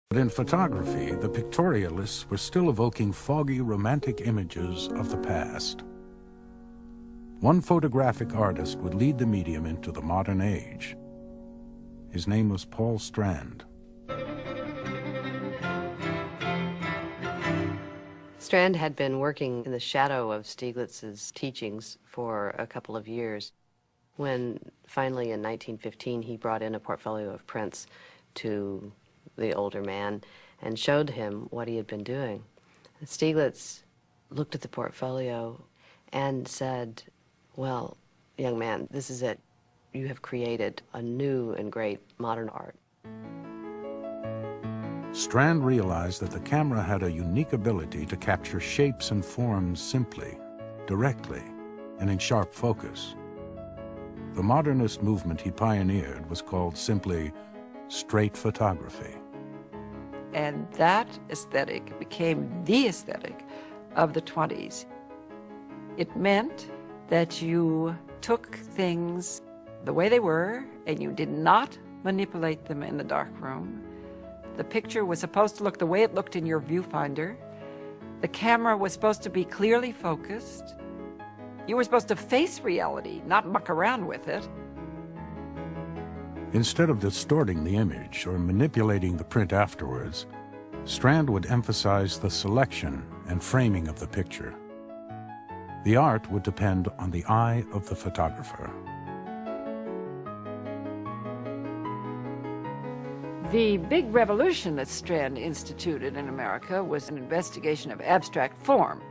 But in photography, the pictorialists were still evoking foggy, romantic images of the past. One photographic artist would lead the medium into the modern age. His name was Paul Strand. Strand had been working in the shadow of Stieglitz's teachings for a couple of years when finally in 1915 he brought in a portfolio of prints to the older man and showed him what he had been doing. Stieglitz looked at the portfolio and said, "Well, young man, this is it. You have created a new and great modern art." Strand realized that the camera had a unique ability to capture shapes and forms simply, directly, and in sharp focus. The modernist movement he pioneered was called simply straight photography. And that aesthetic became the aesthetic of the 20s. It meant that you took things the way they were and you did not manipulate them in the darkroom. The picture was supposed to look the way it looked in your viewfinder. The camera was supposed to be clearly focused. You were supposed to face reality, not muck around with it. Instead of distorting the image or manipulating the print afterwards, Strand would emphasize the selection and framing of the picture. The art would depend on the eye of the photographer. The big revolution that Strand instituted in America was an investigation of abstract form.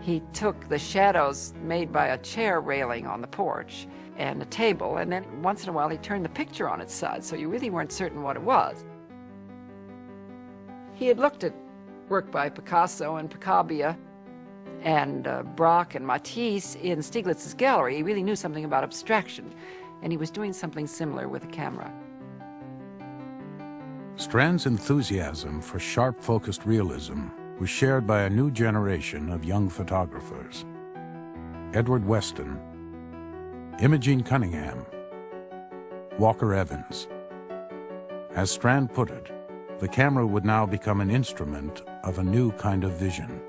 He took the shadows made by a chair railing on the porch and a table, and then once in a while he turned the picture on its side, so you really weren't certain what it was. He had looked at work by Picasso and Picabia and Braque and Matisse in Stieglitz's gallery. He really knew something about abstraction, and he was doing something similar with a camera. Strand's enthusiasm for sharp-focused realism was shared by a new generation of young photographers. Edward Weston, Imogene Cunningham, Walker Evans. As Strand put it, the camera would now become an instrument of a new kind of vision.